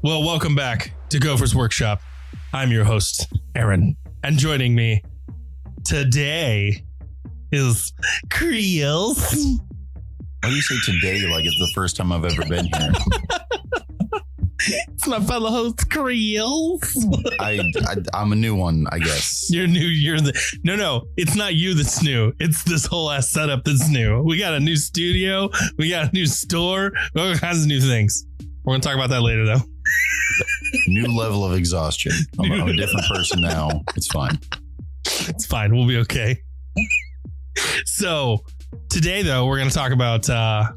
Well, welcome back to Gopher's Workshop. I'm your host, Aaron, and joining me today is Creels. Why do you say today like it's the first time I've ever been here? It's my fellow host, Creels. I'm a new one, I guess. You're new. No, it's not you that's new. It's this whole ass setup that's new. We got a new studio. We got a new store. All kinds of new things. We're going to talk about that later, though. New level of exhaustion. I'm a different person now. It's fine. It's fine. We'll be okay. So today, though, we're going to talk about on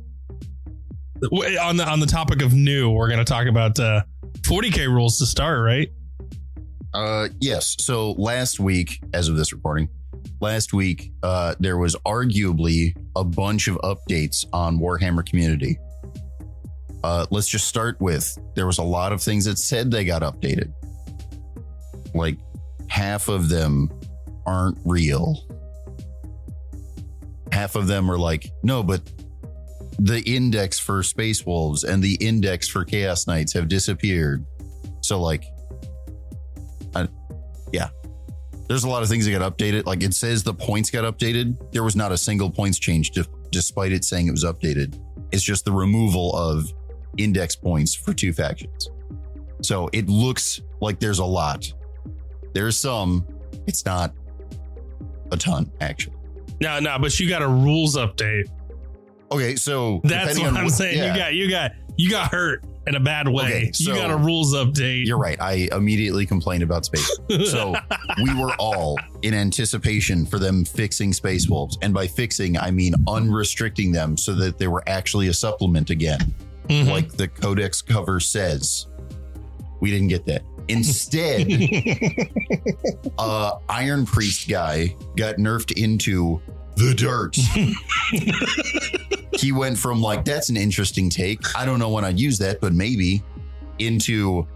the topic of new. We're going to talk about 40K rules to start, right? Yes. So last week, as of this recording, there was arguably a bunch of updates on Warhammer community. Let's just start with, there was a lot of things that said they got updated. Like half of them aren't real. Half of them are like, no, but the index for Space Wolves and the index for Chaos Knights have disappeared. So like, yeah, there's a lot of things that got updated. Like it says the points got updated. There was not a single points change despite it saying it was updated. It's just the removal of index points for two factions. So it looks like there's a lot. There's some, it's not a ton actually. No, but you got a rules update. Okay, so that's what I'm saying. Yeah. You got hurt in a bad way. Okay, so you got a rules update. You're right. I immediately complained about Space. So we were all in anticipation for them fixing Space Wolves. And by fixing, I mean unrestricting them so that they were actually a supplement again. Mm-hmm. Like the Codex cover says. We didn't get that. Instead, Iron Priest guy got nerfed into the dirt. He went from like, that's an interesting take, I don't know when I'd use that, but maybe, into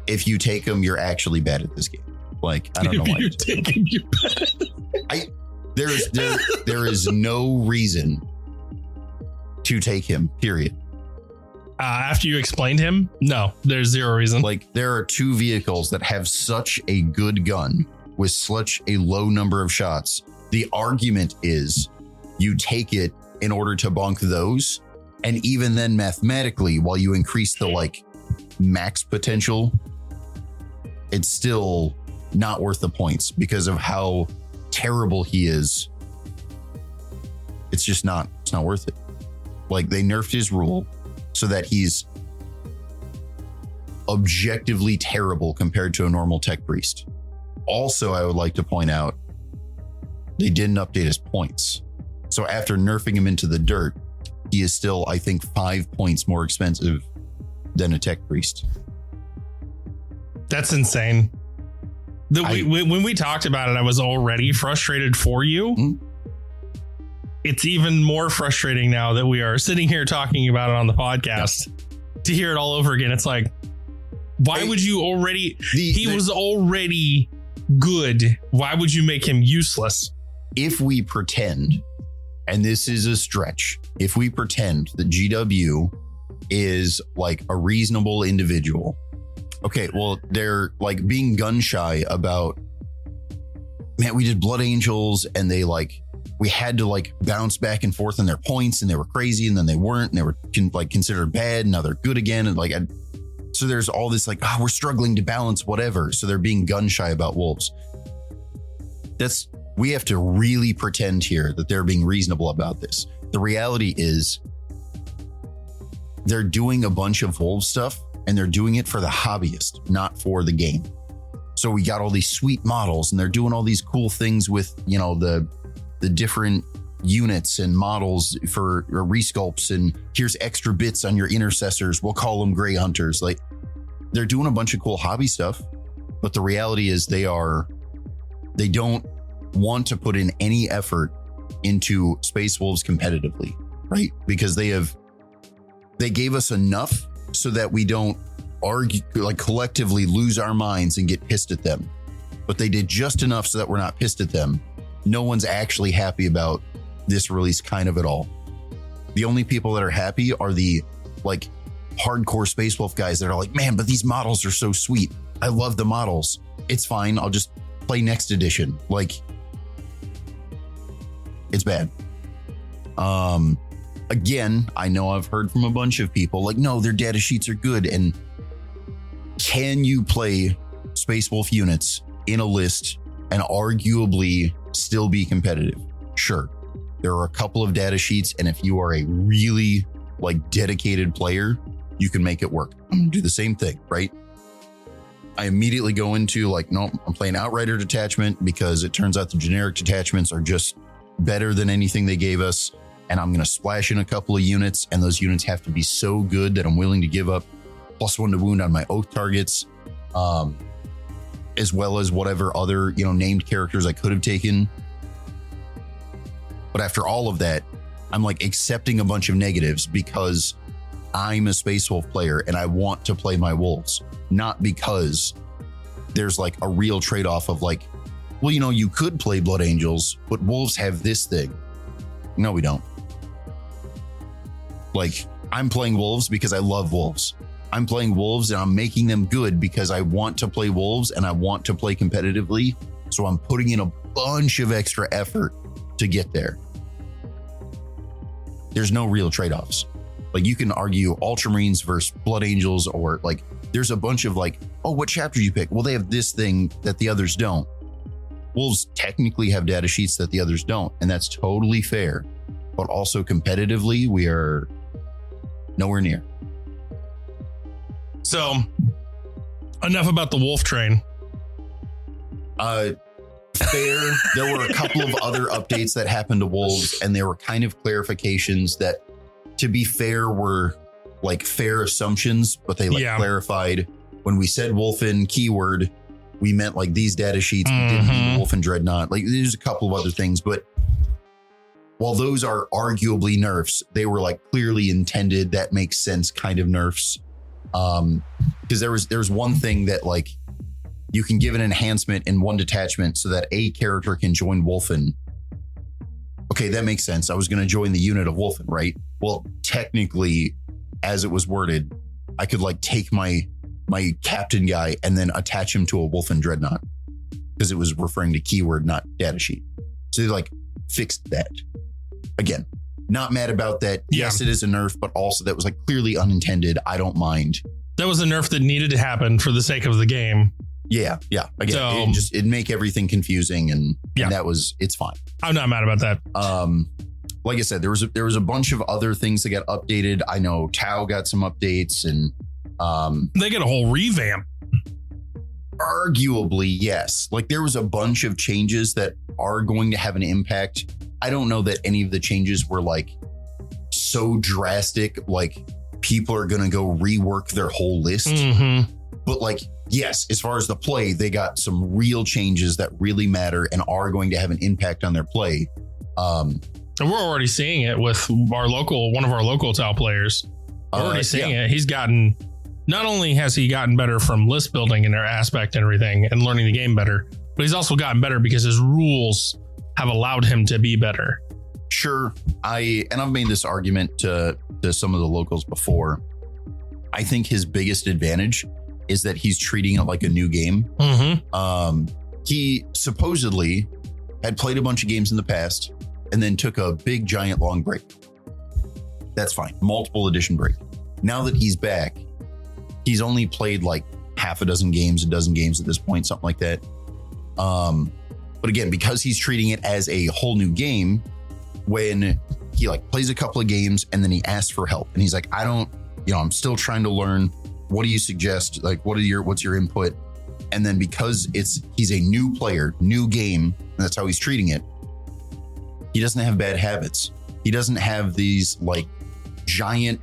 if you take him, you're actually bad at this game. Like, I don't know why. There is no reason to take him, period. After you explained him, no, there's zero reason. Like, there are two vehicles that have such a good gun with such a low number of shots. The argument is you take it in order to bonk those. And even then, mathematically, while you increase the like max potential, it's still not worth the points because of how terrible he is. It's not worth it. Like, they nerfed his rule so that he's objectively terrible compared to a normal tech priest. Also, I would like to point out, they didn't update his points. So after nerfing him into the dirt, he is still, I think, 5 points more expensive than a tech priest. That's insane. When we talked about it, I was already frustrated for you. Mm-hmm. It's even more frustrating now that we are sitting here talking about it on the podcast to hear it all over again. It's like, why would you already? He was already good. Why would you make him useless? If we pretend, and this is a stretch, if we pretend that GW is like a reasonable individual, okay, well, they're like being gun shy about, man, we did Blood Angels and we had to like bounce back and forth on their points and they were crazy and then they weren't and they were considered bad and now they're good again. And so there's all this like, we're struggling to balance whatever. So they're being gun shy about wolves. We have to really pretend here that they're being reasonable about this. The reality is they're doing a bunch of wolf stuff and they're doing it for the hobbyist, not for the game. So we got all these sweet models and they're doing all these cool things with, the different units and models for resculpts, and here's extra bits on your intercessors. We'll call them gray hunters. Like, they're doing a bunch of cool hobby stuff, but the reality is they don't want to put in any effort into Space Wolves competitively, right? Because they gave us enough so that we don't argue, like collectively lose our minds and get pissed at them. But they did just enough so that we're not pissed at them. No one's actually happy about this release kind of at all. The only people that are happy are the like hardcore Space Wolf guys that are like, man, but these models are so sweet. I love the models. It's fine. I'll just play next edition. Like, it's bad. Again, I know I've heard from a bunch of people like, no, their data sheets are good. And can you play Space Wolf units in a list and arguably still be competitive? Sure. There are a couple of data sheets, and if you are a really like dedicated player, you can make it work. I'm gonna do the same thing, right? I immediately go into like, nope, I'm playing Outrider detachment because it turns out the generic detachments are just better than anything they gave us. And I'm gonna splash in a couple of units, and those units have to be so good that I'm willing to give up +1 to wound on my oath targets, as well as whatever other, named characters I could have taken. But after all of that, I'm like accepting a bunch of negatives because I'm a Space Wolf player and I want to play my wolves, not because there's like a real trade-off of like, well, you could play Blood Angels, but wolves have this thing. No, we don't. Like, I'm playing wolves because I love wolves. I'm playing wolves and I'm making them good because I want to play wolves and I want to play competitively. So I'm putting in a bunch of extra effort to get there. There's no real trade-offs. Like, you can argue Ultramarines versus Blood Angels, or like there's a bunch of like, oh, what chapter you pick? Well, they have this thing that the others don't. Wolves technically have data sheets that the others don't, and that's totally fair. But also competitively, we are nowhere near. So, enough about the wolf train. Fair. There were a couple of other updates that happened to wolves, and there were kind of clarifications that, to be fair, were like fair assumptions, but they clarified when we said Wolfen keyword, we meant like these data sheets. We didn't mean Wolfen Dreadnought. Like, there's a couple of other things, but while those are arguably nerfs, they were like clearly intended. That makes sense, kind of nerfs. Because there's one thing that like you can give an enhancement in one detachment so that a character can join Wolfen. Okay, that makes sense. I was going to join the unit of Wolfen, right? Well, technically, as it was worded, I could like take my captain guy and then attach him to a Wolfen Dreadnought because it was referring to keyword, not data sheet. So they like fixed that. Again, not mad about that. Yeah. Yes, it is a nerf, but also that was like clearly unintended. I don't mind. That was a nerf that needed to happen for the sake of the game. Yeah. Again, it'd make everything confusing, and it's fine. I'm not mad about that. Like I said, there was a bunch of other things that got updated. I know Tau got some updates, and they get a whole revamp. Arguably, yes. Like, there was a bunch of changes that are going to have an impact. I don't know that any of the changes were like so drastic, like people are going to go rework their whole list. But like, yes, as far as the play, they got some real changes that really matter and are going to have an impact on their play. And we're already seeing it with one of our local Tau players. We're already seeing it. He's gotten, not only has he gotten better from list building and their aspect and everything and learning the game better, but he's also gotten better because his rules have allowed him to be better. Sure. I've made this argument to some of the locals before. I think his biggest advantage is that he's treating it like a new game. He supposedly had played a bunch of games in the past and then took a big, giant, long break. That's fine. Multiple edition break. Now that he's back, he's only played like half a dozen games at this point, something like that. But again, because he's treating it as a whole new game, when he like plays a couple of games and then he asks for help and he's like, I'm still trying to learn. What do you suggest? Like, what's your input? And then because he's a new player, new game, and that's how he's treating it, he doesn't have bad habits. He doesn't have these like giant,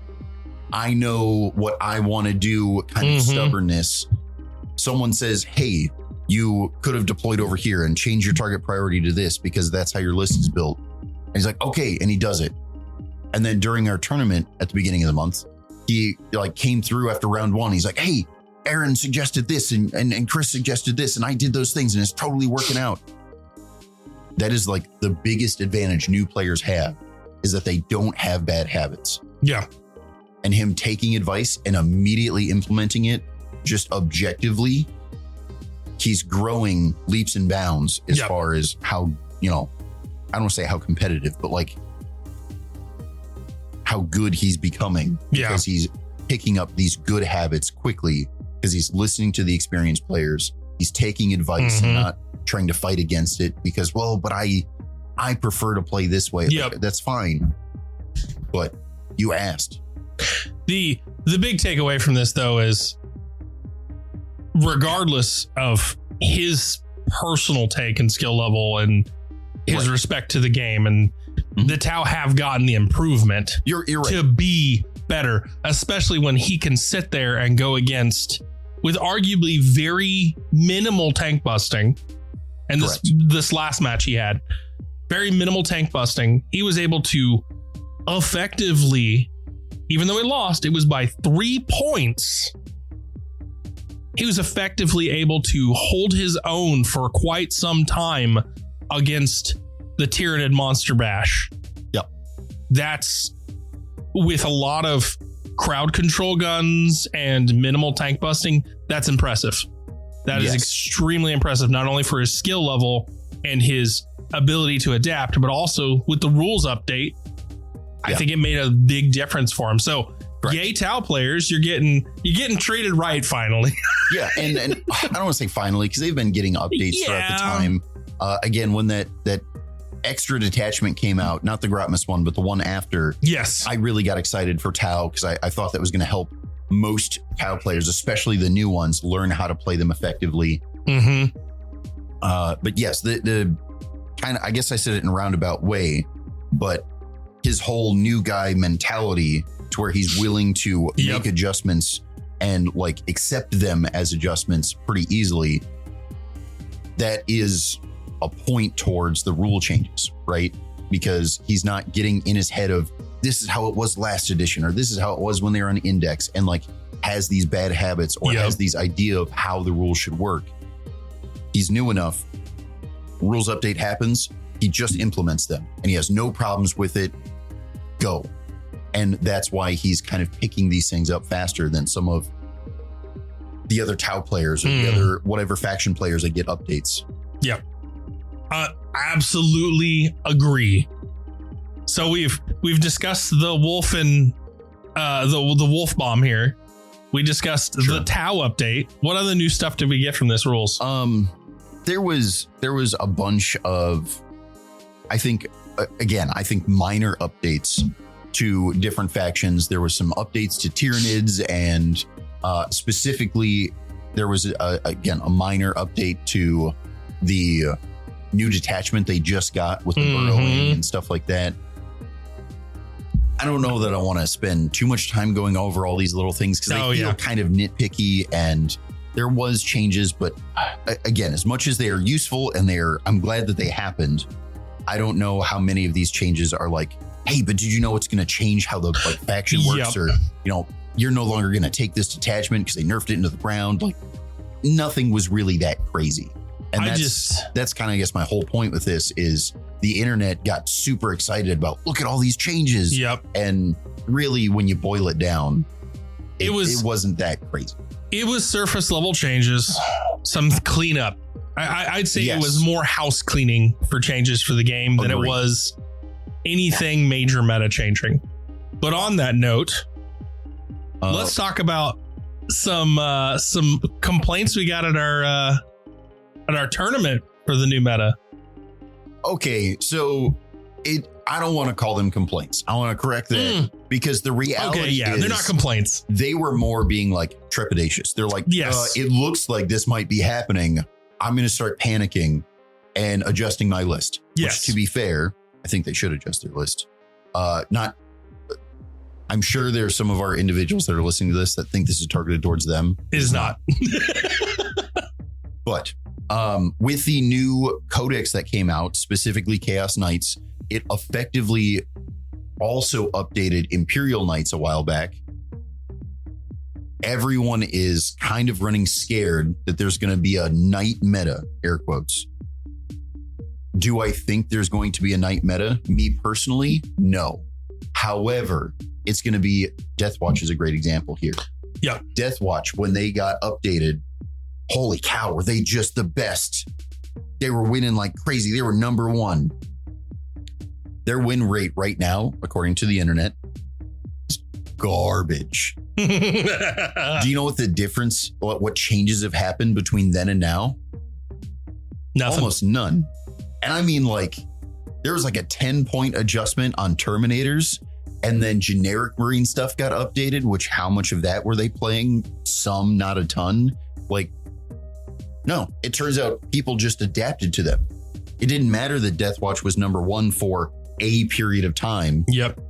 I know what I want to do kind of stubbornness. Someone says, hey, you could have deployed over here and change your target priority to this because that's how your list is built. And he's like, okay. And he does it. And then during our tournament at the beginning of the month, he like came through after round one. He's like, hey, Aaron suggested this and Chris suggested this. And I did those things and it's totally working out. That is like the biggest advantage new players have, is that they don't have bad habits. Yeah. and him taking advice and immediately implementing it just objectively, he's growing leaps and bounds as far as how, I don't want to say how competitive, but like how good he's becoming because he's picking up these good habits quickly because he's listening to the experienced players. He's taking advice and not trying to fight against it because, but I prefer to play this way. Yep. That's fine. But you asked. The big takeaway from this, though, is regardless of his personal take and skill level and his respect to the game, and the Tau have gotten the improvement you're right. to be better, especially when he can sit there and go against with arguably very minimal tank busting. And this last match he had very minimal tank busting. He was able to effectively, even though he lost, it was by 3 points. He was effectively able to hold his own for quite some time against the Tyranid Monster Bash. Yep. That's with a lot of crowd control guns and minimal tank busting. That's impressive. That is extremely impressive, not only for his skill level and his ability to adapt, but also with the rules update. I think it made a big difference for him. So yay, Tau players, you're getting treated right finally. And I don't want to say finally because they've been getting updates throughout the time. Again, when that extra detachment came out, not the Grotmus one, but the one after. Yes, I really got excited for Tau because I thought that was going to help most Tau players, especially the new ones, learn how to play them effectively. But yes, the kind of, I guess I said it in a roundabout way, but his whole new guy mentality to where he's willing to make adjustments and like accept them as adjustments pretty easily. That is a point towards the rule changes, right? Because he's not getting in his head of this is how it was last edition, or this is how it was when they were on Index, and like has these bad habits or has these idea of how the rules should work. He's new enough. Rules update happens. He just implements them and he has no problems with it. Go. And that's why he's kind of picking these things up faster than some of the other Tau players or the other whatever faction players that get updates. Yep. Absolutely agree. So we've discussed the wolf and the wolf bomb here. We discussed the Tau update. What other new stuff did we get from this rules? There was a bunch of, I think minor updates to different factions. There was some updates to Tyranids, and specifically there was a minor update to the new detachment they just got with the burrowing and stuff like that. I don't know that I want to spend too much time going over all these little things because they feel kind of nitpicky, and there was changes, but again, as much as they are useful and I'm glad that they happened, I don't know how many of these changes are like, hey, but did you know it's going to change how the faction works? Or, you're no longer going to take this detachment because they nerfed it into the ground. Like, nothing was really that crazy. And that's kind of, I guess, my whole point with this is the internet got super excited about, look at all these changes. And really, when you boil it down, it wasn't that crazy. It was surface level changes, some cleanup. I'd say it was more house cleaning for changes for the game than it was anything major meta changing. But on that note, let's talk about some complaints we got at our tournament for the new meta. Okay, so I don't want to call them complaints. I want to correct that because the reality is they're not complaints. They were more being like trepidatious. They're like, it looks like this might be happening. I'm going to start panicking and adjusting my list. Which, to be fair, I think they should adjust their list. I'm sure there's some of our individuals that are listening to this that think this is targeted towards them. It is not. But with the new codex that came out, specifically Chaos Knights, it effectively also updated Imperial Knights a while back. Everyone is kind of running scared that there's going to be a knight meta, air quotes. Do I think there's going to be a knight meta? Me personally, no. However, it's going to be Deathwatch is a great example here. Yeah. Deathwatch, when they got updated, holy cow, were they just the best? They were winning like crazy. They were number one. Their win rate right now, according to the internet, is garbage. Do you know what the difference, what changes have happened between then and now? Nothing. Almost none. And I mean, like, there was like a 10-point adjustment on Terminators, and then generic Marine stuff got updated, which how much of that were they playing? Some, not a ton. Like, no, it turns out people just adapted to them. It didn't matter that Deathwatch was number one for a period of time. Yep.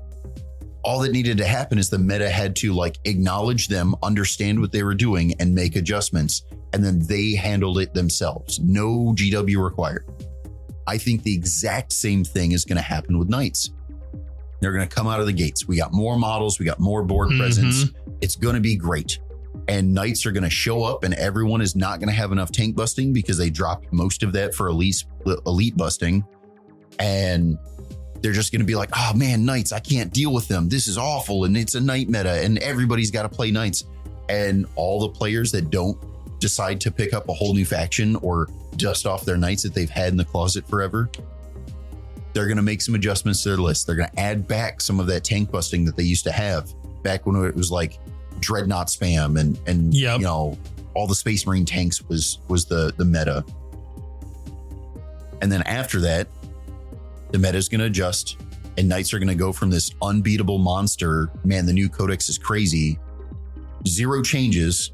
All that needed to happen is the meta had to like acknowledge them, understand what they were doing, and make adjustments. And then they handled it themselves. No GW required. I think the exact same thing is going to happen with Knights. They're going to come out of the gates. We got more models. We got more board presence. It's going to be great. And Knights are going to show up, and everyone is not going to have enough tank busting because they dropped most of that for elite busting. And they're just going to be like, oh man, Knights, I can't deal with them. This is awful. And it's a Knight meta and everybody's got to play Knights. And all the players that don't decide to pick up a whole new faction or dust off their Knights that they've had in the closet forever, they're going to make some adjustments to their list. They're going to add back some of that tank busting that they used to have back when it was like Dreadnought spam and yep. You know, all the Space Marine tanks was the meta. And then after that, the meta is going to adjust, and Knights are going to go from this unbeatable monster. Man, the new codex is crazy. 0 changes.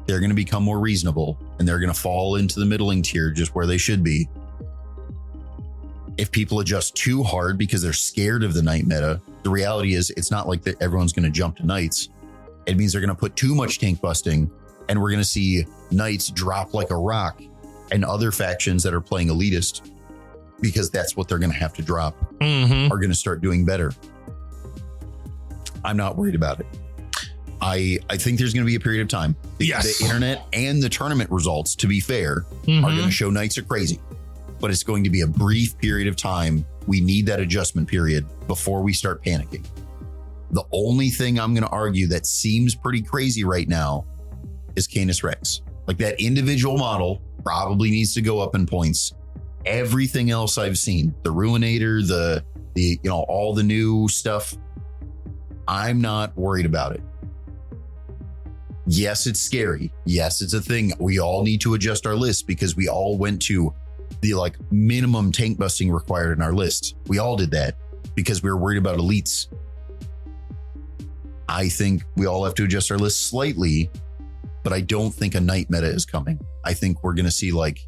They're going to become more reasonable, and they're going to fall into the middling tier just where they should be. If people adjust too hard because they're scared of the Knight meta, the reality is it's not like that everyone's going to jump to Knights. It means they're going to put too much tank busting, and we're going to see Knights drop like a rock, and other factions that are playing elitist, because that's what they're going to have to drop, are going to start doing better. I'm not worried about it. I think there's going to be a period of time. The internet and the tournament results, to be fair, are going to show Knights are crazy, but it's going to be a brief period of time. We need that adjustment period before we start panicking. The only thing I'm going to argue that seems pretty crazy right now is Canis Rex. Like, that individual model probably needs to go up in points. Everything else I've seen, the Ruinator, the you know, all the new stuff, I'm not worried about it. Yes, it's scary. Yes, it's a thing. We all need to adjust our list because we all went to the like minimum tank busting required in our list. We all did that because we were worried about elites. I think we all have to adjust our list slightly, but I don't think a Knight meta is coming. I think we're going to see like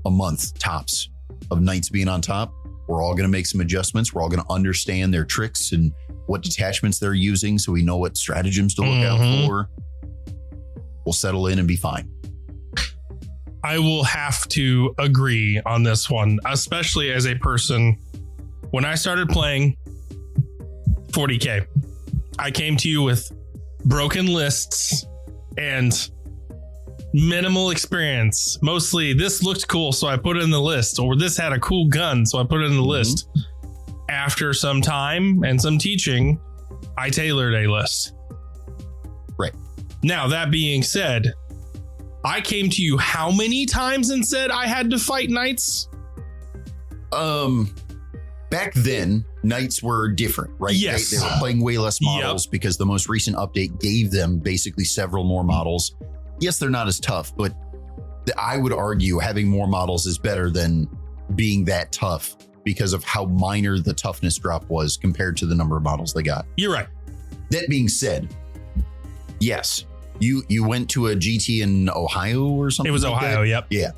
a month tops of Knights being on top. We're all going to make some adjustments. We're all going to understand their tricks and what detachments they're using, so we know what stratagems to look out for. We'll settle in and be fine. I will have to agree on this one, especially as a person. When I started playing 40K, I came to you with broken lists and minimal experience. Mostly, this looked cool, so I put it in the list, or this had a cool gun, so I put it in the list. After some time and some teaching, I tailored a list. Right. Now, that being said, I came to you how many times and said I had to fight Knights? Back then, Knights were different, right? Yes. They were playing way less models because the most recent update gave them basically several more models. Yes, they're not as tough, but I would argue having more models is better than being that tough because of how minor the toughness drop was compared to the number of models they got. You're right. That being said, yes, you went to a GT in Ohio or something. It was like Ohio, that? yep. Yeah.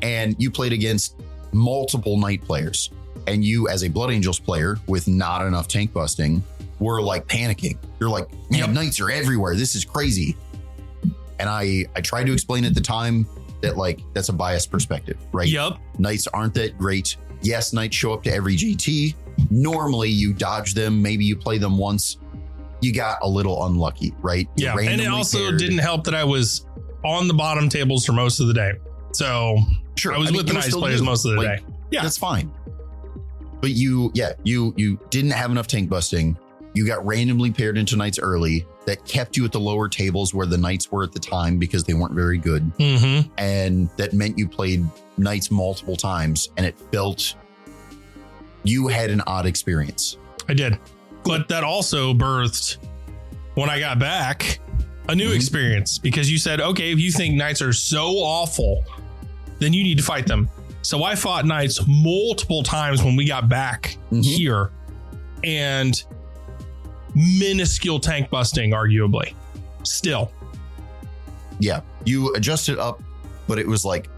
And you played against multiple Knight players. And you, as a Blood Angels player with not enough tank busting, were like panicking. You're like, man, Knights are everywhere. This is crazy. And I tried to explain at the time that like that's a biased perspective, right? Yep. Knights aren't that great. Yes, Knights show up to every GT. Normally you dodge them. Maybe you play them once. You got a little unlucky, right? You and it also paired. didn't help that I was on the bottom tables for most of the day. So sure, I was with the Knights players most of the day. Yeah, that's fine. But you didn't have enough tank busting. You got randomly paired into knights early that kept you at the lower tables where the knights were at the time because they weren't very good. Mm-hmm. And that meant you played knights multiple times and it felt you had an odd experience. I did. But that also birthed, when I got back, a new experience, because you said, okay, if you think knights are so awful, then you need to fight them. So I fought knights multiple times when we got back here, and minuscule tank busting, arguably. Still. Yeah, you adjusted up, but it was like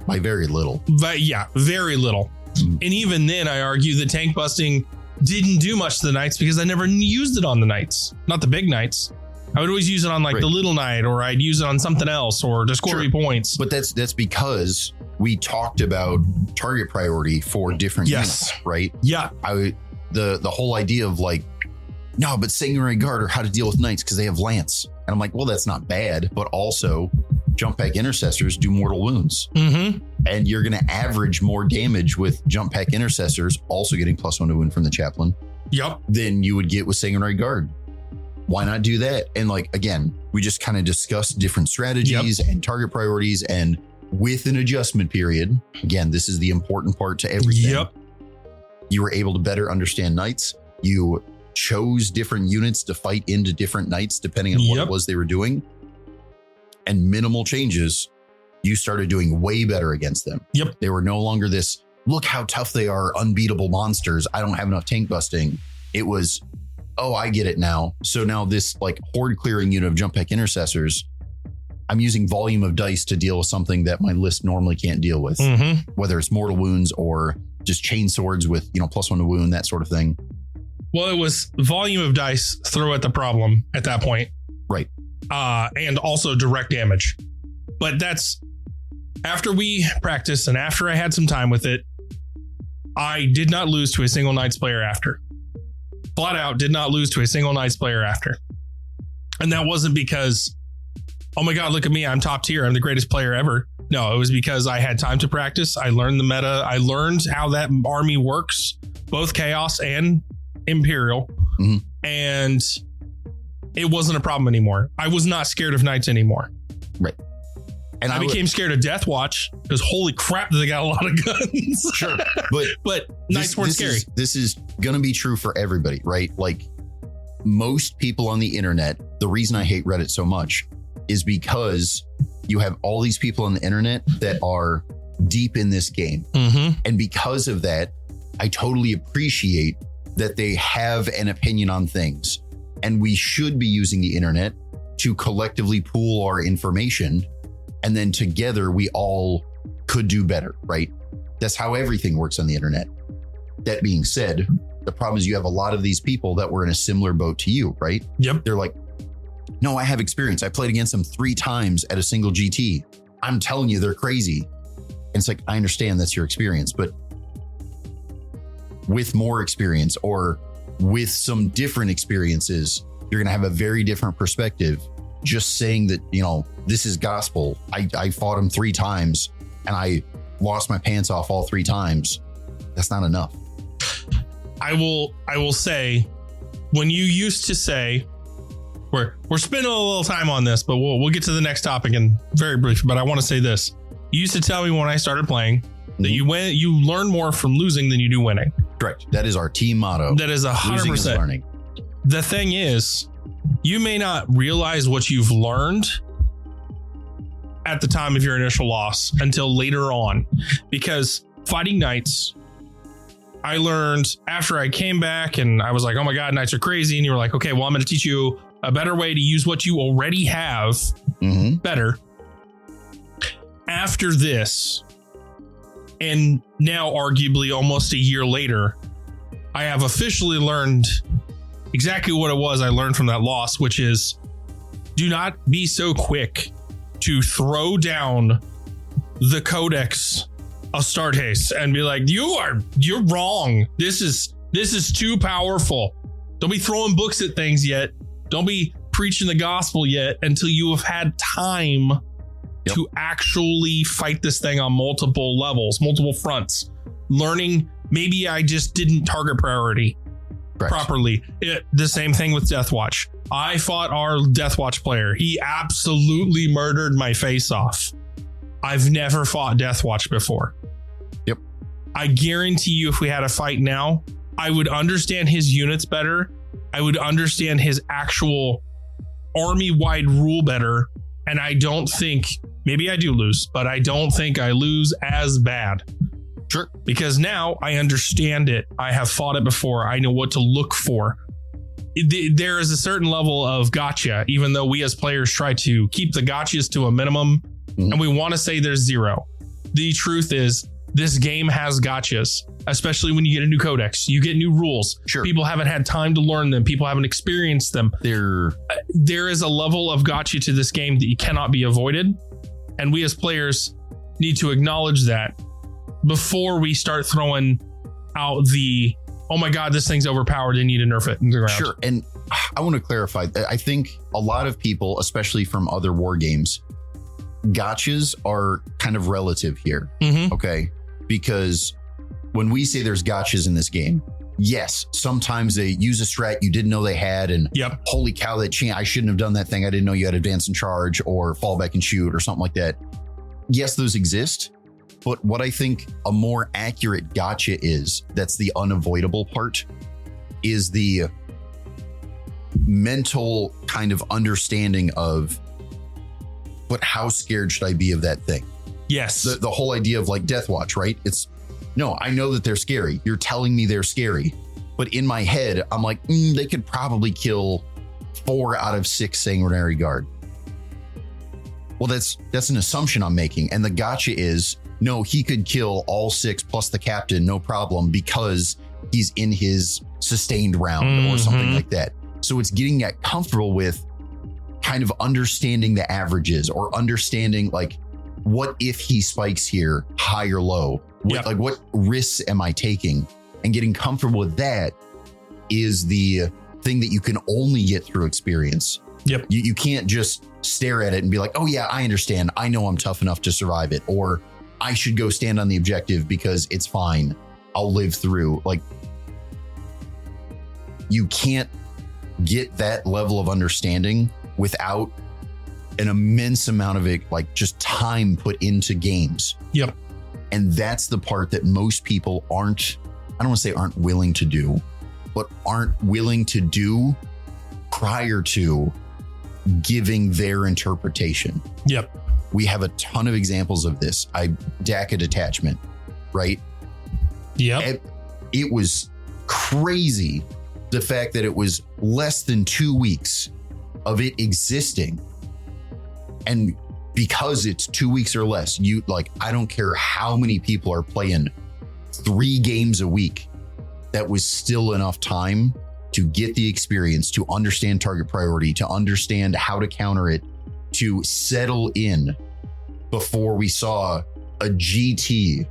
by very little. But yeah, very little. And even then, I argue the tank busting didn't do much to the knights because I never used it on the knights, not the big knights. I would always use it on like the little knight, or I'd use it on something else, or to score me points. But that's because we talked about target priority for different units, right? Yeah. The whole idea of like, no, but Sanguinary Guard, or how to deal with knights because they have lance. And I'm like, well, that's not bad, but also jump pack intercessors do mortal wounds. And you're going to average more damage with jump pack intercessors also getting +1 to wound from the chaplain. Than you would get with Sanguinary Guard. Why not do that? And like, again, we just kind of discussed different strategies and target priorities, and with an adjustment period. Again, this is the important part to everything. You were able to better understand knights. You chose different units to fight into different knights depending on what it was they were doing. And minimal changes, you started doing way better against them. They were no longer this, look how tough they are, unbeatable monsters, I don't have enough tank busting. It was, oh, I get it now. So now this like horde clearing unit of jump pack intercessors, I'm using volume of dice to deal with something that my list normally can't deal with, whether it's mortal wounds or just chain swords with, +1 to wound, that sort of thing. Well, it was volume of dice throw at the problem at that point. Right. And also direct damage. But that's after we practiced and after I had some time with it, I did not lose to a single Knights player after. Flat out did not lose to a single Knights player after. And that wasn't because, oh my God, look at me, I'm top tier, I'm the greatest player ever. No, it was because I had time to practice. I learned the meta. I learned how that army works, both Chaos and Imperial. And it wasn't a problem anymore. I was not scared of Knights anymore. Right. And I became scared of Death Watch because holy crap, they got a lot of guns. Sure. But Knights weren't scary. This is going to be true for everybody, right? Like most people on the internet, the reason I hate Reddit so much is because you have all these people on the internet that are deep in this game. And because of that, I totally appreciate that they have an opinion on things. And we should be using the internet to collectively pool our information. And then together we all could do better, right? That's how everything works on the internet. That being said, the problem is you have a lot of these people that were in a similar boat to you, right? They're like, no, I have experience. I played against them 3 times at a single GT. I'm telling you, they're crazy. And it's like, I understand that's your experience, but with more experience or with some different experiences, you're going to have a very different perspective. Just saying that, this is gospel. I fought him 3 times and I lost my pants off all 3 times. That's not enough. I will say, when you used to say, we're spending a little time on this, but we'll get to the next topic in very brief. But I want to say this. You used to tell me when I started playing that you learn more from losing than you do winning. Correct. That is our team motto. That is 100% learning. The thing is, you may not realize what you've learned at the time of your initial loss until later on, because fighting Knights, I learned after I came back and I was like, oh my God, Knights are crazy. And you were like, okay, well, I'm going to teach you a better way to use what you already have better. After this, and now arguably almost a year later, I have officially learned exactly what it was I learned from that loss, which is do not be so quick to throw down the Codex Astartes and be like, you're wrong. This is too powerful. Don't be throwing books at things yet. Don't be preaching the gospel yet until you have had time to actually fight this thing on multiple levels, multiple fronts. Learning, maybe I just didn't target priority properly. The same thing with Deathwatch. I fought our Deathwatch player. He absolutely murdered my face off. I've never fought Deathwatch before. Yep. I guarantee you if we had a fight now, I would understand his units better. I would understand his actual army-wide rule better. And I don't think, maybe I do lose, but I don't think I lose as bad. Sure. Because now I understand it. I have fought it before. I know what to look for. There is a certain level of gotcha, even though we as players try to keep the gotchas to a minimum, and we want to say there's zero. The truth is, this game has gotchas, especially when you get a new codex. You get new rules. Sure. People haven't had time to learn them. People haven't experienced them. There is a level of gotcha to this game that you cannot be avoided. And we as players need to acknowledge that before we start throwing out the, oh my God, this thing's overpowered, they need to nerf it in the ground. Sure. And I want to clarify, I think a lot of people, especially from other war games, gotchas are kind of relative here. Okay. Because when we say there's gotchas in this game, yes, sometimes they use a strat you didn't know they had. And holy cow, I shouldn't have done that thing. I didn't know you had advance and charge or fall back and shoot or something like that. Yes, those exist. But what I think a more accurate gotcha is, that's the unavoidable part, is the mental kind of understanding of, but how scared should I be of that thing? Yes. The whole idea of like Deathwatch, right? It's, no, I know that they're scary. You're telling me they're scary. But in my head, I'm like, they could probably kill 4 out of 6 Sanguinary Guard. Well, that's an assumption I'm making. And the gotcha is, no, he could kill all 6 plus the captain, no problem, because he's in his sustained round or something like that. So it's getting that comfortable with kind of understanding the averages, or understanding like, what if he spikes here, high or low? Like, what risks am I taking? And getting comfortable with that is the thing that you can only get through experience. You can't just stare at it and be like, oh yeah, I understand. I know I'm tough enough to survive it. Or I should go stand on the objective because it's fine. I'll live through. Like, you can't get that level of understanding without an immense amount of it, like just time put into games. And that's the part that most people aren't, I don't want to say aren't willing to do, but aren't willing to do prior to giving their interpretation. We have a ton of examples of this. DACA detachment, right? It was crazy, the fact that it was less than 2 weeks of it existing. And because it's 2 weeks or less, I don't care how many people are playing 3 games a week, that was still enough time to get the experience, to understand target priority, to understand how to counter it, to settle in before we saw a GT,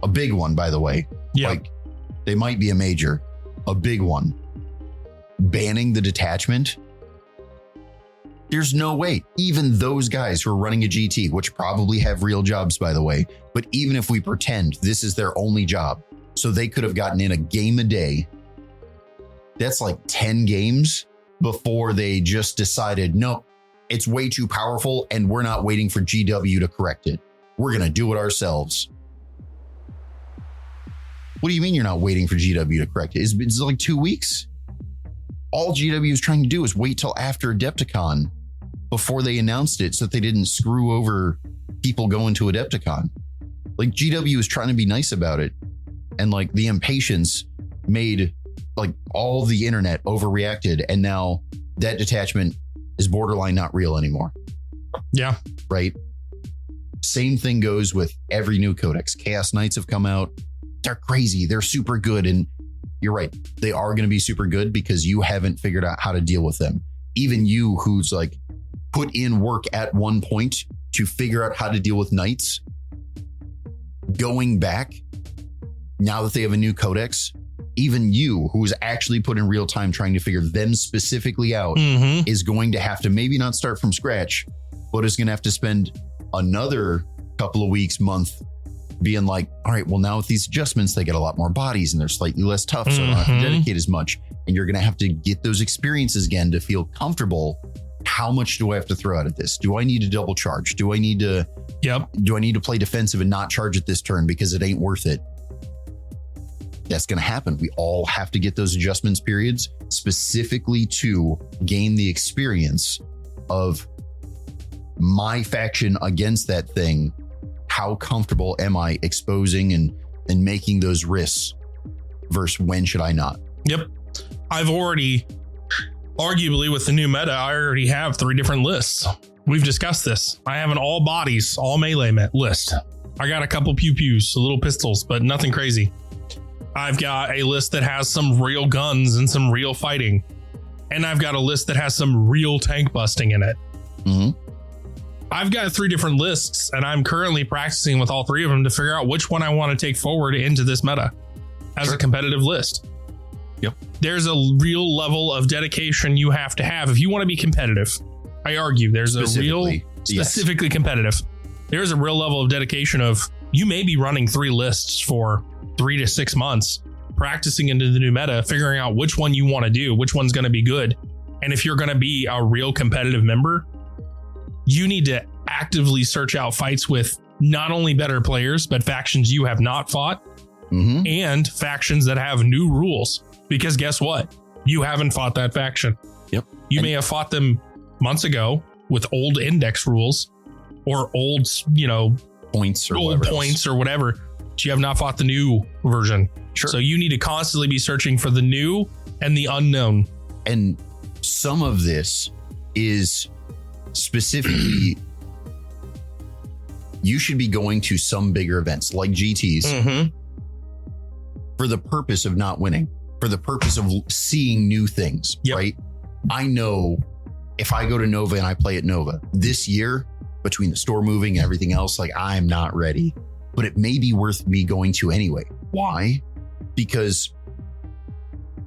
a big one, by the way. Like, they might be a major, a big one, banning the detachment. There's no way. Even those guys who are running a GT, which probably have real jobs, by the way, but even if we pretend this is their only job, so they could have gotten in a game a day, that's like 10 games before they just decided, no, it's way too powerful and we're not waiting for GW to correct it. We're going to do it ourselves. What do you mean you're not waiting for GW to correct it? It's like 2 weeks. All GW is trying to do is wait till after Adepticon before they announced it, so that they didn't screw over people going to Adepticon. Like, GW is trying to be nice about it. And like, the impatience made like all the internet overreacted. And now that detachment is borderline not real anymore. Right. Same thing goes with every new codex. Chaos Knights have come out. They're crazy. They're super good. And you're right. They are going to be super good because you haven't figured out how to deal with them. Even you, who's like put in work at one point to figure out how to deal with knights, going back now that they have a new codex, even you, who's actually put in real time trying to figure them specifically out, is going to have to maybe not start from scratch, but is going to have to spend another couple of weeks, month, being like, all right, well, now with these adjustments, they get a lot more bodies and they're slightly less tough, so I don't have to dedicate as much. and you're going to have to get those experiences again to feel comfortable. How much do I have to throw out at this? Do I need to double charge? Do I need to play defensive and not charge at this turn because it ain't worth it? That's going to happen. We all have to get those adjustments periods specifically to gain the experience of my faction against that thing. How comfortable am I exposing and making those risks versus when should I not? Yep. I've already, arguably with the new meta, I already have 3 different lists. We've discussed this. I have an all bodies, all melee list. I got a couple pew-pews, little pistols, but nothing crazy. I've got a list that has some real guns and some real fighting. And I've got a list that has some real tank busting in it. Mm-hmm. I've got 3 different lists, and I'm currently practicing with all 3 of them to figure out which one I want to take forward into this meta as a competitive list. Yep. There's a real level of dedication you have to have if you want to be competitive. I argue there's a real specifically competitive. There's a real level of dedication of you may be running 3 lists for 3 to 6 months, practicing into the new meta, figuring out which one you want to do, which one's going to be good. And if you're going to be a real competitive member, you need to actively search out fights with not only better players, but factions you have not fought and factions that have new rules. Because guess what? You haven't fought that faction. Yep. You may have fought them months ago with old index rules or old, points or whatever. But you have not fought the new version. Sure. So you need to constantly be searching for the new and the unknown. And some of this is specifically, you should be going to some bigger events like GTs for the purpose of not winning, for the purpose of seeing new things, right? I know if I go to Nova and I play at Nova this year, between the store moving and everything else, like I'm not ready, but it may be worth me going to anyway. Why? Because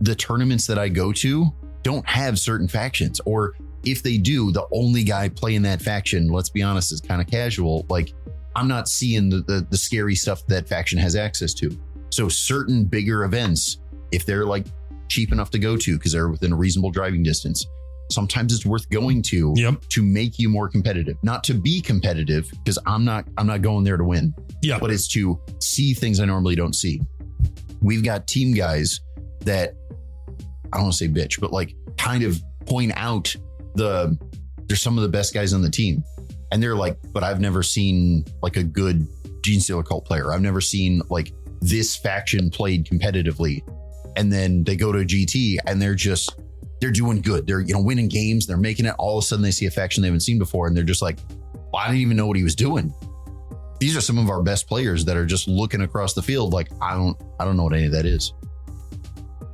the tournaments that I go to don't have certain factions, or if they do, the only guy playing that faction, let's be honest, is kind of casual. Like I'm not seeing the scary stuff that faction has access to. So certain bigger events, if they're like cheap enough to go to because they're within a reasonable driving distance, sometimes it's worth going to make you more competitive, not to be competitive, because I'm not going there to win. Yeah, but it's to see things I normally don't see. We've got team guys that I don't want to say bitch, but like kind of point out they're some of the best guys on the team. And they're like, but I've never seen like a good Genestealer cult player. I've never seen like this faction played competitively. And then they go to GT and they're doing good. They're, winning games. They're making it. All of a sudden they see a faction they haven't seen before. And they're just like, well, I didn't even know what he was doing. These are some of our best players that are just looking across the field. Like, I don't know what any of that is.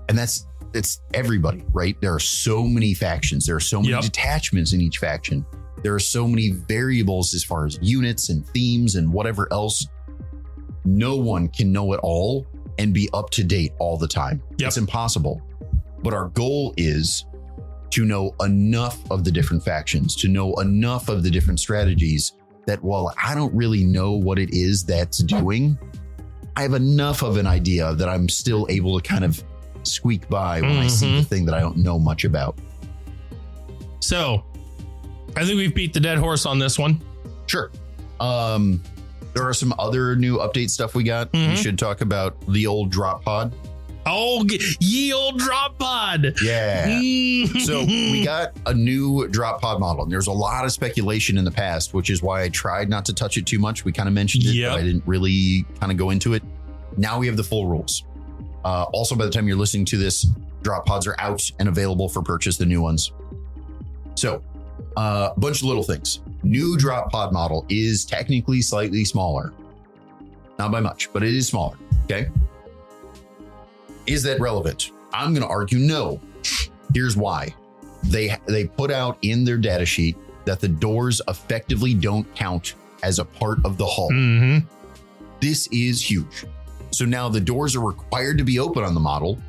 And it's everybody, right? There are so many factions. There are so many detachments in each faction. There are so many variables as far as units and themes and whatever else. No one can know it all and be up to date all the time. It's impossible. But our goal is to know enough of the different factions, to know enough of the different strategies that while I don't really know what it is that's doing, I have enough of an idea that I'm still able to kind of squeak by when I see the thing that I don't know much about. So I think we've beat the dead horse on this one. Sure. There are some other new update stuff we got. We should talk about the old drop pod. Oh, ye old drop pod. Yeah. So we got a new drop pod model. And there's a lot of speculation in the past, which is why I tried not to touch it too much. We kind of mentioned it, but I didn't really kind of go into it. Now we have the full rules. Also, by the time you're listening to this, drop pods are out and available for purchase, the new ones. So a bunch of little things. New drop pod model is technically slightly smaller. Not by much, but it is smaller. Okay. Is that relevant? I'm going to argue no. Here's why. They put out in their data sheet that the doors effectively don't count as a part of the hull. This is huge. So now the doors are required to be open on the model,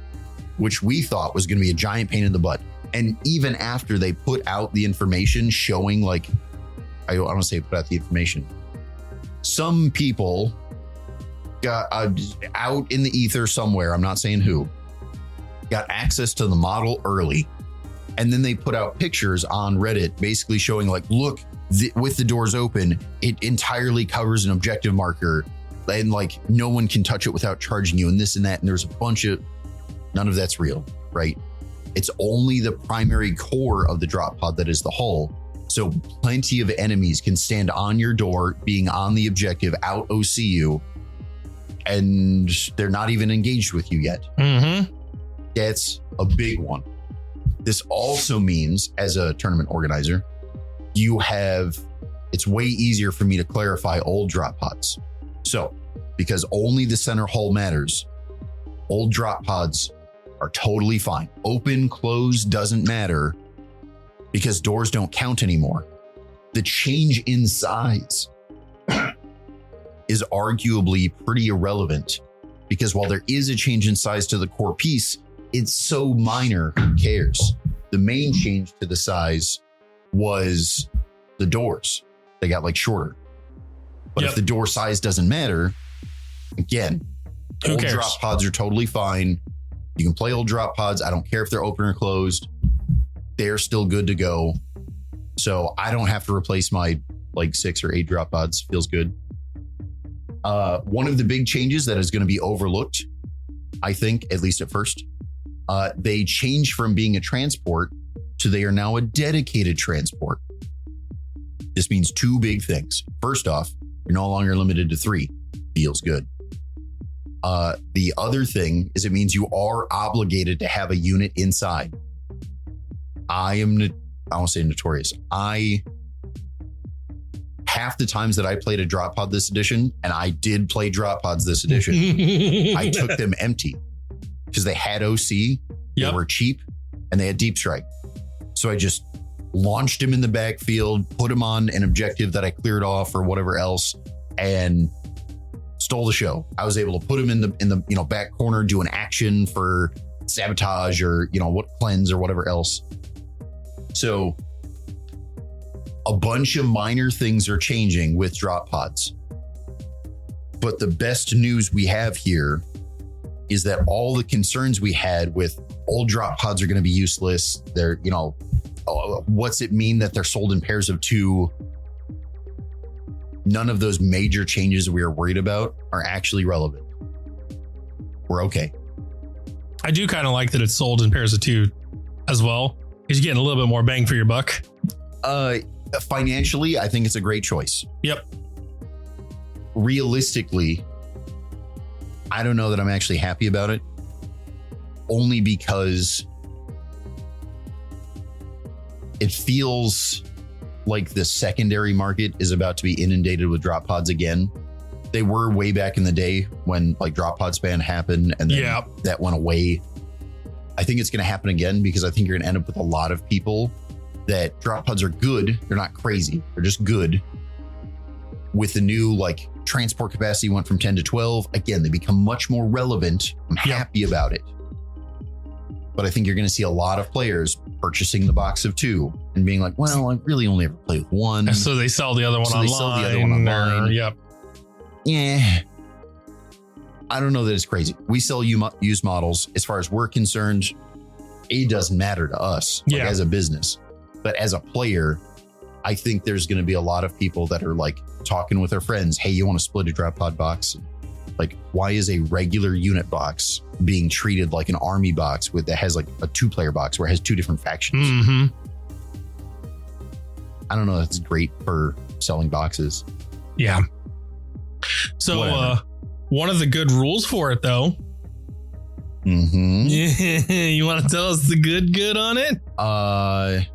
which we thought was going to be a giant pain in the butt. And even after they put out the information showing, like, I don't want to say put out the information. Some people got out in the ether somewhere, I'm not saying who, got access to the model early. And then they put out pictures on Reddit basically showing like, look, with the doors open, it entirely covers an objective marker and like no one can touch it without charging you and this and that. And there's a bunch of, none of that's real, right? It's only the primary core of the drop pod that is the hull. So plenty of enemies can stand on your door, being on the objective, out OCU, and they're not even engaged with you yet. Mm-hmm. That's a big one. This also means, as a tournament organizer, it's way easier for me to clarify old drop pods. So, because only the center hull matters, old drop pods are totally fine. Open, closed, doesn't matter because doors don't count anymore. The change in size is arguably pretty irrelevant because while there is a change in size to the core piece, it's so minor, who cares? The main change to the size was the doors. They got like shorter. But if the door size doesn't matter, again, old drop pods are totally fine. You can play old drop pods. I don't care if they're open or closed. They're still good to go. So I don't have to replace my like 6 or 8 drop pods. Feels good. One of the big changes that is going to be overlooked, I think, at least at first, they changed from being a transport to they are now a dedicated transport. This means 2 big things. First off, you're no longer limited to 3. Feels good. The other thing is it means you are obligated to have a unit inside. I won't say notorious. Half the times that I played a drop pod this edition, and I did play drop pods this edition, I took them empty because they had OC, they were cheap, and they had deep strike. So I just launched him in the backfield, put him on an objective that I cleared off or whatever else, and stole the show. I was able to put him in the back corner, do an action for sabotage or what cleanse or whatever else. So a bunch of minor things are changing with drop pods. But the best news we have here is that all the concerns we had with old drop pods are going to be useless. They're, what's it mean that they're sold in pairs of 2? None of those major changes we are worried about are actually relevant. We're okay. I do kind of like that it's sold in pairs of 2 as well, because you're getting a little bit more bang for your buck. Financially, I think it's a great choice. Yep. Realistically, I don't know that I'm actually happy about it, only because it feels like the secondary market is about to be inundated with drop pods again. They were way back in the day when like drop pod span happened and then that went away. I think it's going to happen again because I think you're going to end up with a lot of people that drop pods are good. They're not crazy. They're just good. With the new like transport capacity went from 10 to 12. Again, they become much more relevant. I'm happy about it. But I think you're going to see a lot of players purchasing the box of 2 and being like, well, I really only ever play with 1. So they sell the other one online. They sell the other one online. Yeah. I don't know that it's crazy. We sell used models. As far as we're concerned, it doesn't matter to us as a business. But as a player, I think there's going to be a lot of people that are like talking with their friends. Hey, you want to split a drop pod box? Like, why is a regular unit box being treated like an army box that has like a 2-player box where it has 2 different factions? Mm-hmm. I don't know. That's great for selling boxes. Yeah. So one of the good rules for it, though. Mm-hmm. You want to tell us the good on it?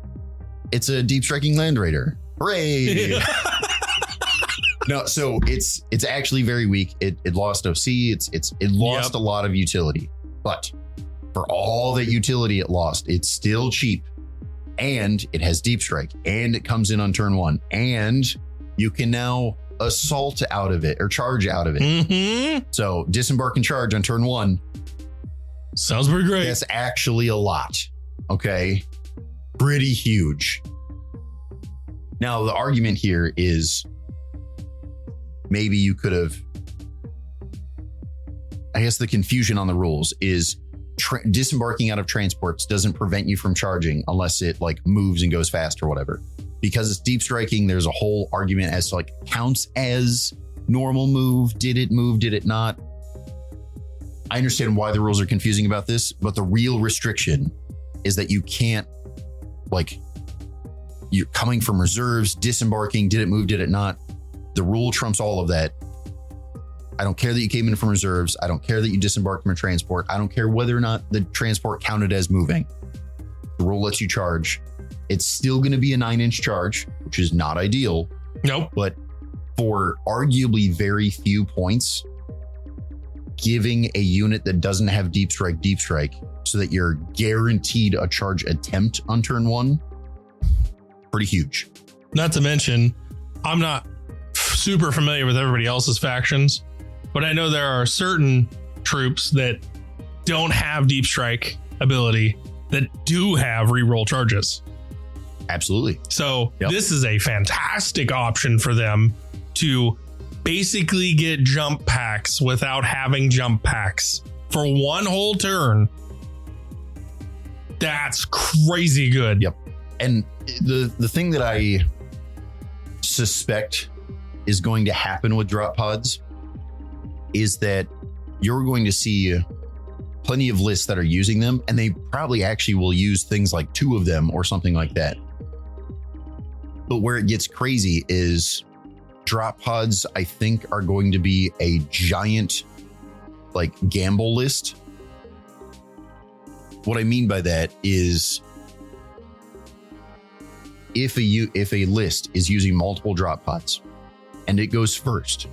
It's a deep striking land raider. Hooray! No, so it's actually very weak. It lost OC. It lost a lot of utility, but for all that utility it lost, it's still cheap, and it has deep strike, and it comes in on turn 1, and you can now assault out of it or charge out of it. Mm-hmm. So disembark and charge on turn 1. Sounds pretty great. That's actually a lot. Okay, pretty huge. Now the argument here is, maybe you could have, I guess the confusion on the rules is disembarking out of transports doesn't prevent you from charging unless it like moves and goes fast or whatever. Because it's deep striking, there's a whole argument as to like counts as normal move. Did it move? Did it not? I understand why the rules are confusing about this, but the real restriction is that you can't, like, you're coming from reserves, disembarking, did it move, did it not? The rule trumps all of that. I don't care that you came in from reserves. I don't care that you disembarked from a transport. I don't care whether or not the transport counted as moving. The rule lets you charge. It's still going to be a 9-inch charge, which is not ideal. Nope. But for arguably very few points, giving a unit that doesn't have deep strike, so that you're guaranteed a charge attempt on turn 1, pretty huge. Not to mention, I'm not super familiar with everybody else's factions, but I know there are certain troops that don't have deep strike ability that do have reroll charges. Absolutely. So This is a fantastic option for them to basically get jump packs without having jump packs for one whole turn. That's crazy good. Yep. And the thing that I suspect is going to happen with drop pods is that you're going to see plenty of lists that are using them, and they probably actually will use things like 2 of them or something like that. But where it gets crazy is drop pods, I think, are going to be a giant like gamble list. What I mean by that is if a list is using multiple drop pods and it goes first,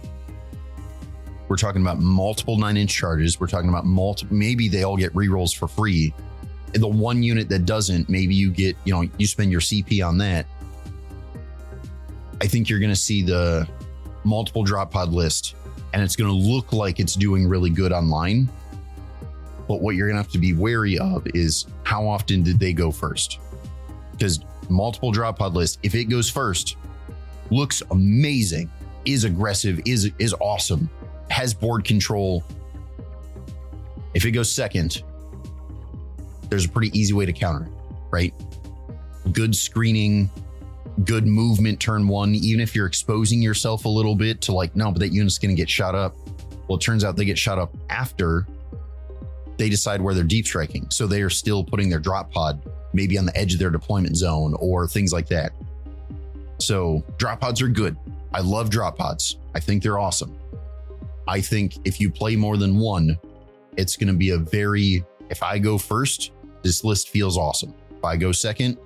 we're talking about multiple 9-inch charges. We're talking about maybe they all get rerolls for free. And the one unit that doesn't, maybe you get, you spend your CP on that. I think you're going to see the multiple drop pod list, and it's going to look like it's doing really good online. But what you're going to have to be wary of is how often did they go first? Because multiple drop pod list, if it goes first, looks amazing, is aggressive, is awesome, has board control. If it goes second, there's a pretty easy way to counter it, right? Good screening, good movement turn 1, even if you're exposing yourself a little bit to like, no, but that unit's going to get shot up. Well, it turns out they get shot up after they decide where they're deep striking. So they are still putting their drop pod maybe on the edge of their deployment zone or things like that. So drop pods are good. I love drop pods. I think they're awesome. I think if you play more than one, it's going to be if I go first, this list feels awesome. If I go second,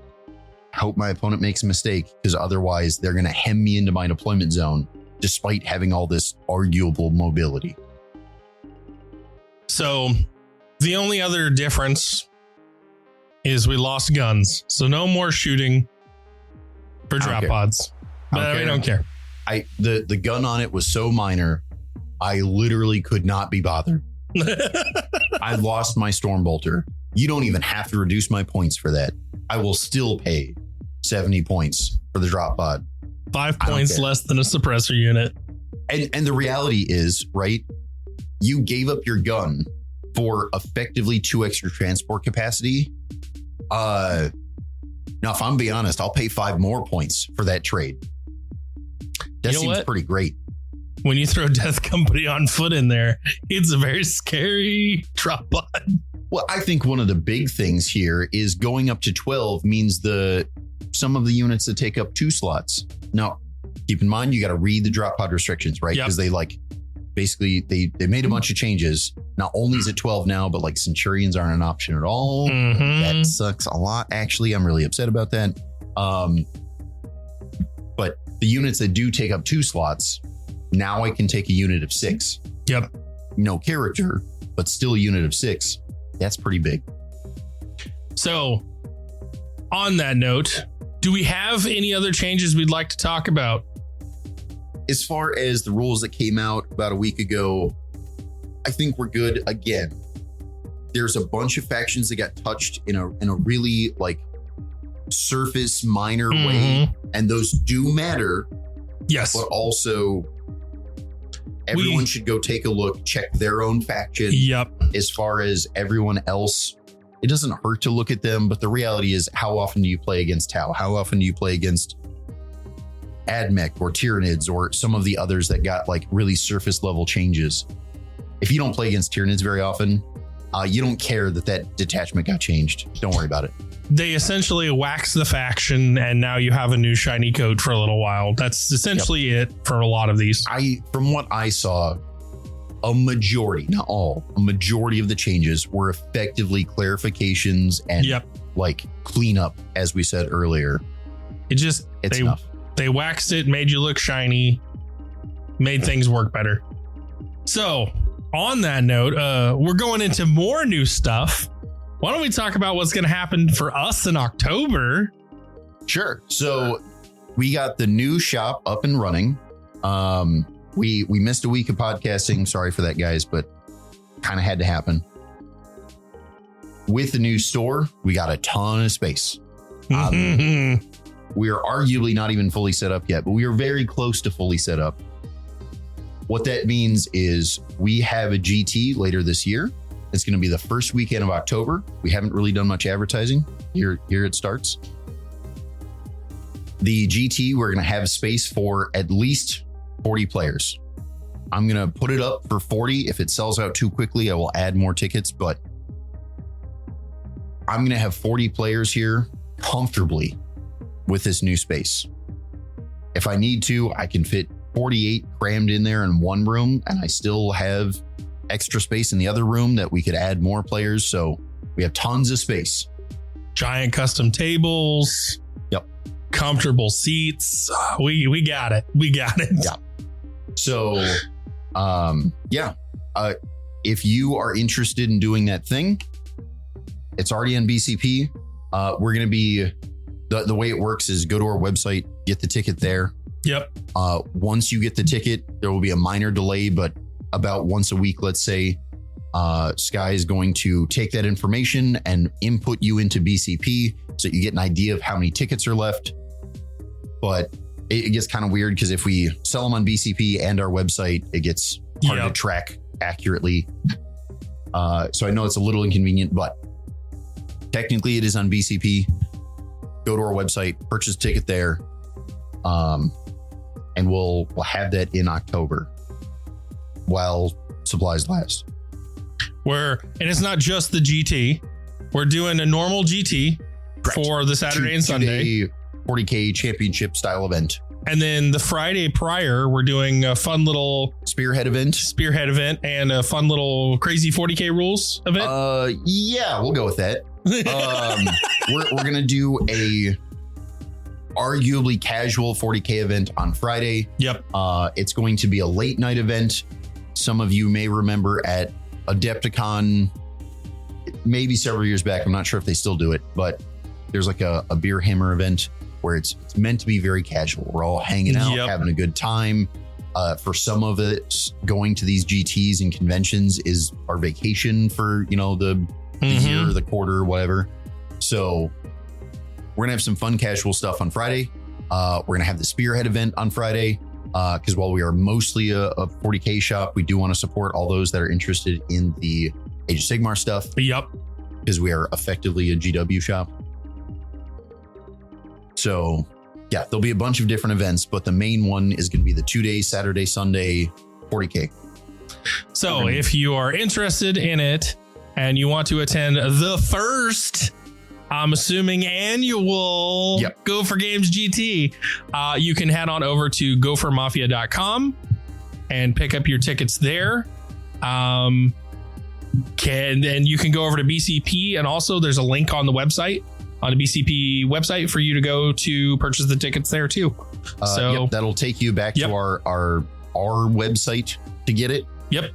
I hope my opponent makes a mistake, because otherwise they're going to hem me into my deployment zone despite having all this arguable mobility. So the only other difference is we lost guns. So no more shooting for drop pods. But we don't care. The gun on it was so minor, I literally could not be bothered. I lost my Stormbolter. You don't even have to reduce my points for that. I will still pay 70 points for the drop pod. 5 points less than a suppressor unit. And the reality is, right, you gave up your gun for effectively 2 extra transport capacity. Now, if I'm being honest, I'll pay 5 more points for that trade. That seems pretty great. When you throw Death Company on foot in there, it's a very scary drop pod. Well, I think one of the big things here is going up to 12 means some of the units that take up 2 slots. Now, keep in mind, you got to read the drop pod restrictions, right? Because they basically made a bunch of changes. Not only is it 12 now, but like Centurions aren't an option at all. Mm-hmm. That sucks a lot. Actually, I'm really upset about that. But the units that do take up 2 slots, now I can take a unit of 6. Yep. No character, but still a unit of 6. That's pretty big. So on that note, do we have any other changes we'd like to talk about? As far as the rules that came out about a week ago, I think we're good. Again, there's a bunch of factions that got touched in a really like surface minor way, and those do matter. Yes. But also everyone should go take a look, check their own faction. Yep. As far as everyone else, it doesn't hurt to look at them, but the reality is, how often do you play against Tau? How often do you play against Admech or Tyranids or some of the others that got like really surface level changes? If you don't play against Tyranids very often, you don't care that detachment got changed. Don't worry about it. They essentially wax the faction, and now you have a new shiny code for a little while. That's essentially it for a lot of these. From what I saw, a majority, not all, a majority of the changes were effectively clarifications and like cleanup, as we said earlier. It's enough. They waxed it, made you look shiny, made things work better. So on that note, we're going into more new stuff. Why don't we talk about what's going to happen for us in October? Sure. So we got the new shop up and running. We missed a week of podcasting. Sorry for that, guys, but kind of had to happen. With the new store, we got a ton of space. We are arguably not even fully set up yet, but we are very close to fully set up. What that means is we have a GT later this year. It's going to be the first weekend of October. We haven't really done much advertising. Here it starts. The GT, we're going to have space for at least 40 players. I'm going to put it up for 40. If it sells out too quickly, I will add more tickets, but I'm going to have 40 players here comfortably with this new space. If I need to, I can fit 48 crammed in there in one room, and I still have extra space in the other room that we could add more players. So we have tons of space. Giant custom tables. Yep. Comfortable seats. We got it. We got it. Yeah. So, if you are interested in doing that thing, it's already on BCP. We're going to be, the way it works is go to our website, get the ticket there. Yep. Once you get the ticket, there will be a minor delay, but about once a week, let's say, Sky is going to take that information and input you into BCP so you get an idea of how many tickets are left. But it gets kind of weird because if we sell them on BCP and our website, it gets hard to track accurately. So I know it's a little inconvenient, but technically it is on BCP. Go to our website, purchase a ticket there, and we'll have that in October while supplies last. And it's not just the GT. We're doing a normal GT for the Saturday and Sunday 40K championship style event. And then the Friday prior, we're doing a fun little spearhead event and a fun little crazy 40K rules event. Yeah, we'll go with that. We're going to do a arguably casual 40K event on Friday. Yep. It's going to be a late night event. Some of you may remember at Adepticon, maybe several years back. I'm not sure if they still do it, but there's like a beer hammer event where it's meant to be very casual. We're all hanging out, having a good time. For some of it, going to these GTs and conventions is our vacation for, the year, the quarter, whatever. So we're gonna have some fun casual stuff on Friday. We're gonna have the spearhead event on Friday. Because while we are mostly a 40K shop, we do want to support all those that are interested in the Age of Sigmar stuff. Yep. Because we are effectively a GW shop. So, yeah, there'll be a bunch of different events, but the main one is going to be the 2-day, Saturday, Sunday, 40K. So if you are interested in it and you want to attend the first, I'm assuming, annual Gopher Games GT, you can head on over to gophermafia.com and pick up your tickets there. And you can go over to BCP, and also there's a link on the website, on the BCP website, for you to go to purchase the tickets there too. That'll take you back to our website to get it. Yep.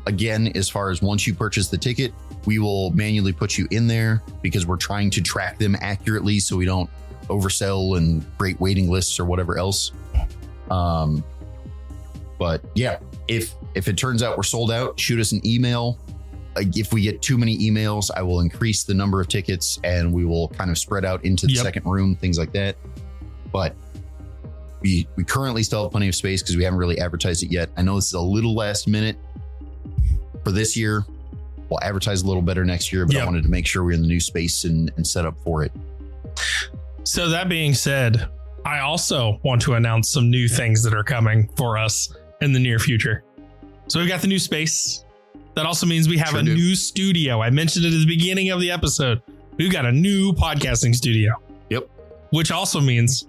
Again, as far as once you purchase the ticket, we will manually put you in there because we're trying to track them accurately so we don't oversell and create waiting lists or whatever else. But yeah, if it turns out we're sold out, shoot us an email. If we get too many emails, I will increase the number of tickets and we will kind of spread out into the second room, things like that. But we currently still have plenty of space because we haven't really advertised it yet. I know this is a little last minute for this year. We'll advertise a little better next year, but I wanted to make sure we're in the new space and set up for it. So that being said, I also want to announce some new things that are coming for us in the near future. So we've got the new space. That also means we have new studio. I mentioned it at the beginning of the episode. We've got a new podcasting studio. Yep. Which also means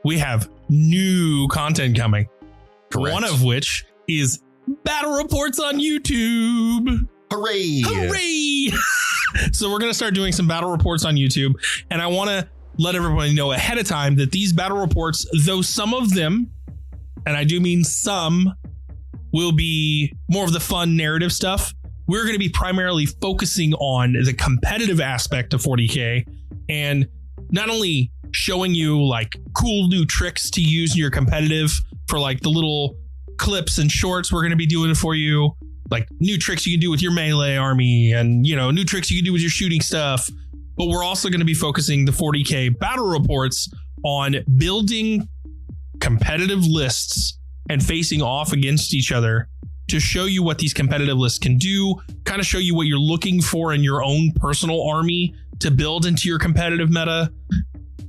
we have new content coming. Correct. One of which is battle reports on YouTube. Hooray! Hooray! So we're going to start doing some battle reports on YouTube. And I want to let everybody know ahead of time that these battle reports, though some of them, and I do mean some, will be more of the fun narrative stuff, we're going to be primarily focusing on the competitive aspect of 40K and not only showing you like cool new tricks to use in your competitive for like the little clips and shorts we're going to be doing for you, like new tricks you can do with your melee army and, you know, new tricks you can do with your shooting stuff. But we're also going to be focusing the 40K battle reports on building competitive lists and facing off against each other to show you what these competitive lists can do, kind of show you what you're looking for in your own personal army to build into your competitive meta.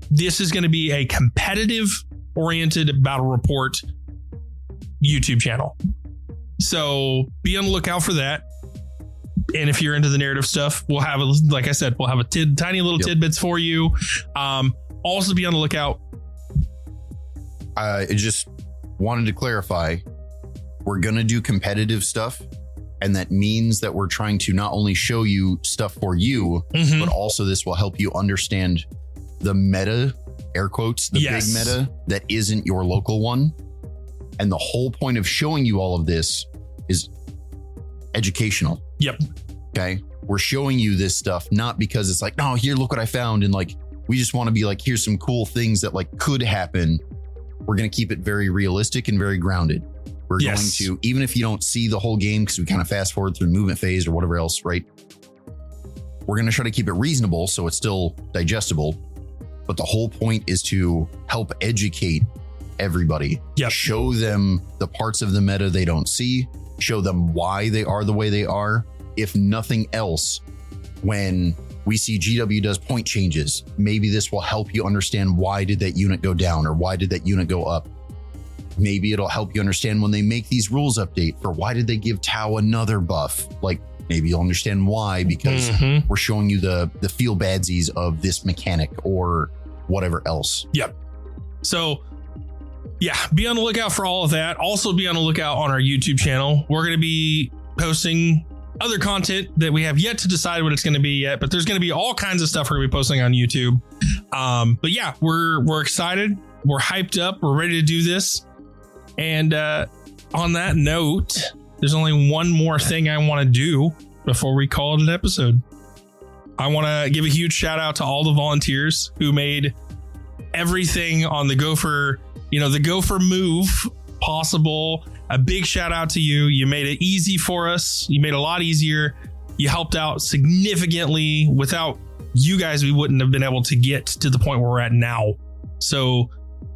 This is going to be a competitive oriented battle report YouTube channel. So be on the lookout for that. And if you're into the narrative stuff, we'll have, like I said, we'll have tiny little tidbits for you. Also be on the lookout. I just wanted to clarify, we're going to do competitive stuff. And that means that we're trying to not only show you stuff for you, but also this will help you understand the meta, air quotes, the big meta that isn't your local one. And the whole point of showing you all of this is educational. Yep. Okay. We're showing you this stuff, not because it's like, oh, here, look what I found. And like, we just want to be like, here's some cool things that like could happen. We're going to keep it very realistic and very grounded. We're going to, even if you don't see the whole game, because we kind of fast forward through the movement phase or whatever else, right? We're going to try to keep it reasonable so it's still digestible. But the whole point is to help educate everybody. Yep. Show them the parts of the meta they don't see. Show them why they are the way they are. If nothing else, when we see GW does point changes, maybe this will help you understand why did that unit go down or why did that unit go up. Maybe it'll help you understand when they make these rules update for why did they give Tau another buff. Like maybe you'll understand why, because we're showing you the feel badsies of this mechanic or whatever else. Yep. So yeah, be on the lookout for all of that. Also be on the lookout on our YouTube channel. We're going to be posting other content that we have yet to decide what it's going to be yet, but there's going to be all kinds of stuff we're going to be posting on YouTube. But yeah, we're excited. We're hyped up. We're ready to do this. And on that note, there's only one more thing I want to do before we call it an episode. I want to give a huge shout out to all the volunteers who made everything on the Gopher, the Gopher move possible. A big shout out to you. You made it easy for us. You made it a lot easier. You helped out significantly. Without you guys, we wouldn't have been able to get to the point where we're at now. So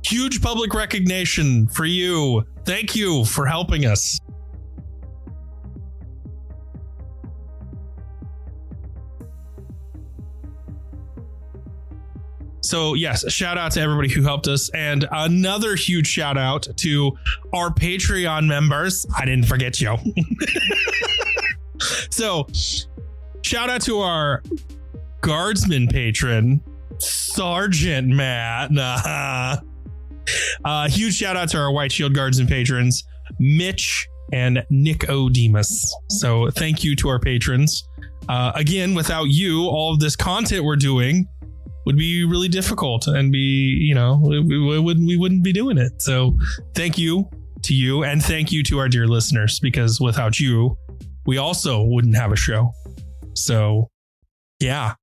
huge public recognition for you. Thank you for helping us. So yes, a shout out to everybody who helped us, and another huge shout out to our Patreon members. I didn't forget you. So shout out to our Guardsman patron, Sergeant Matt. Huge shout out to our White Shield Guardsman patrons, Mitch and Nick O'Demus. So thank you to our patrons. Again, without you, all of this content we're doing would be really difficult and be, we wouldn't be doing it. So thank you to you, and thank you to our dear listeners, because without you, we also wouldn't have a show. So yeah.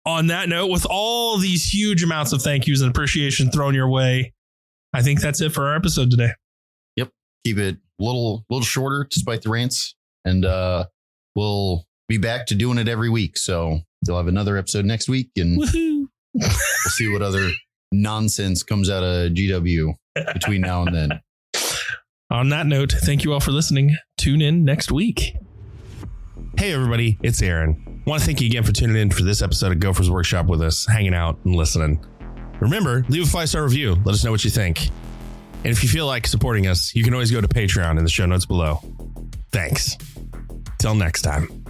On that note, with all these huge amounts of thank yous and appreciation thrown your way, I think that's it for our episode today. Yep. Keep it a little shorter despite the rants, and we'll be back to doing it every week. So you'll have another episode next week, and we'll see what other nonsense comes out of GW between now and then. On that note, thank you all for listening. Tune in next week. Hey, everybody, it's Aaron. I want to thank you again for tuning in for this episode of Gopher's Workshop with us, hanging out and listening. Remember, leave a 5-star review. Let us know what you think. And if you feel like supporting us, you can always go to Patreon in the show notes below. Thanks. Till next time.